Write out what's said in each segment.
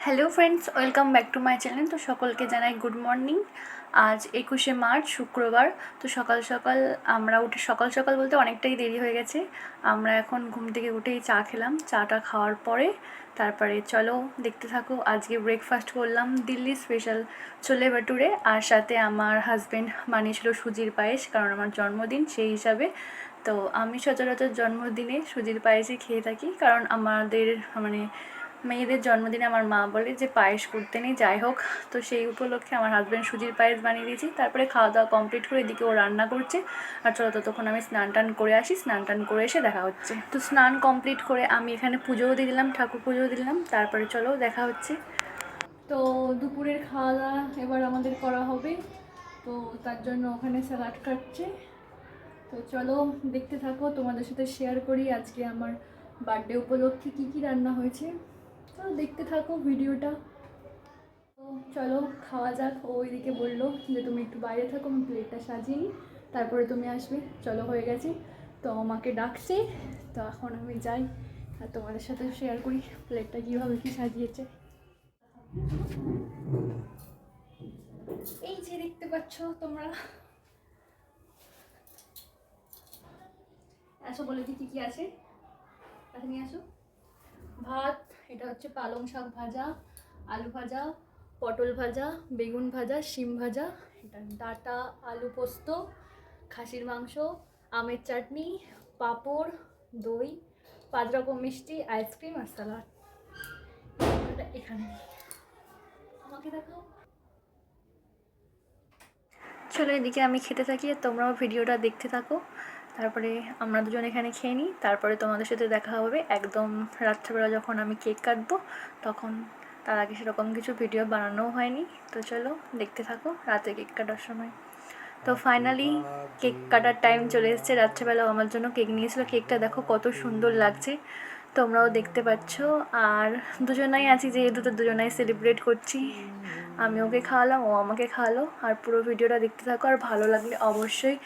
Hello friends, welcome back to my channel. তো সকলকে জানাই গুড মর্নিং। আজ 21শে মার্চ শুক্রবার। তো সকাল সকাল আমরা উঠে, সকাল সকাল বলতে অনেকটাই দেরি হয়ে গেছে। আমরা এখন ঘুম থেকে উঠেই চা খেলাম। চাটা খাওয়ার পরে তারপরে চলো দেখতে থাকো। আজকে ব্রেকফাস্ট করলাম দিল্লি স্পেশাল ছোলে ভাটুরে, আর সাথে আমার হাজব্যান্ড বানিয়েছিল সুজির পায়েস, কারণ আমার জন্মদিন সেই হিসাবে। তো আমি সচরাচর জন্মদিনে সুজির পায়েসই খেয়ে থাকি, কারণ আমাদের মেয়েদের জন্মদিনে আমার মা বলে যে পায়েস করতে নেই। যাই হোক, তো সেই উপলক্ষে আমার হাজব্যান্ড সুজির পায়েস বানিয়ে দিয়েছি। তারপরে খাওয়া দাওয়া কমপ্লিট করে এদিকে ও রান্না করছে। আর চলো ততক্ষণ আমি স্নান টান করে আসি। স্নান টান করে এসে দেখা হচ্ছে। তো স্নান কমপ্লিট করে আমি এখানে পুজোও দিয়ে দিলাম, ঠাকুর পুজোও দিলাম। তারপরে চলো দেখা হচ্ছে। তো দুপুরের খাওয়া দাওয়া এবার আমাদের করা হবে, তো তার জন্য ওখানে স্যালাড কাটছে। তো চলো দেখতে থাকো, তোমাদের সাথে শেয়ার করি আজকে আমার বার্থডে উপলক্ষে কী কী রান্না হয়েছে। তো দেখতে থাকো ভিডিওটা। তো চলো খাওয়া যাক। ও ওইদিকে বললো যে তুমি একটু বাইরে থাকো, আমি প্লেটটা সাজিয়ে নিই, তারপরে তুমি আসবে। চলো হয়ে গেছে, তো আমাকে ডাকছে। তো এখন আমি যাই আর তোমাদের সাথে শেয়ার করি প্লেটটা কীভাবে কী সাজিয়েছে। এই যে দেখতে পাচ্ছ তোমরা, আসো বলে দিই কী কী আছে। কাছে নিয়ে আসো। ভাত, এটা হচ্ছে পালং শাক ভাজা, আলু ভাজা, পটল ভাজা, বেগুন ভাজা, শিম ভাজা, এটা ডাঁটা আলু পোস্ত, খাসির মাংস, আমের চাটনি, পাঁপড়, দই, 5 রকম মিষ্টি, আইসক্রিম আর স্যালাড। এটা এখানে আমাকে দেখাও। চলো এদিকে আমি খেতে থাকি আর তোমরাও ভিডিওটা দেখতে থাকো। তারপরে আমরা দুজন এখানে খেয়ে নিই, তারপরে তোমাদের সাথে দেখা হবে একদম রাত্রেবেলা যখন আমি কেক কাটবো তখন। তার আগে সেরকম কিছু ভিডিও বানানোও হয়নি। তো চলো দেখতে থাকো রাতে কেক কাটার সময়। তো ফাইনালি কেক কাটার টাইম চলে এসেছে। রাত্রেবেলাও আমার জন্য কেক নিয়েছিল। কেকটা দেখো কত সুন্দর লাগছে, তোমরাও দেখতে পাচ্ছ। আর দুজনাই আছি, যেহেতু তো দুজনাই সেলিব্রেট করছি। আমি ওকে খাওয়ালাম, ও আমাকে খাওয়ালো। আর পুরো ভিডিওটা দেখতে থাকো, আর ভালো লাগলে অবশ্যই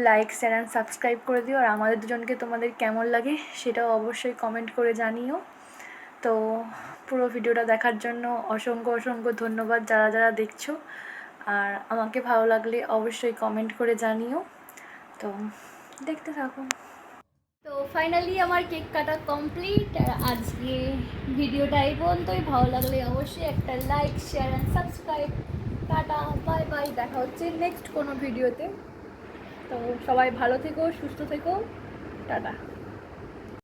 লাইক শেয়ার অ্যান্ড সাবস্ক্রাইব করে দিও। আর আমাদের দুজনকে তোমাদের কেমন লাগে সেটাও অবশ্যই কমেন্ট করে জানিও। তো পুরো ভিডিওটা দেখার জন্য অসংখ্য অসংখ্য ধন্যবাদ যারা যারা দেখছো। আর আমাকে ভালো লাগলে অবশ্যই কমেন্ট করে জানিও। তো দেখতে থাকো। তো ফাইনালি আমার কেক কাটা কমপ্লিট। আর আজকে ভিডিওটা এই পর্যন্তই। ভালো লাগলে অবশ্যই একটা like share and subscribe. Tata, bye bye, দেখা হচ্ছে নেক্সট কোনো ভিডিওতে। তো সবাই ভালো থেকো, সুস্থ থেকো, টাটা।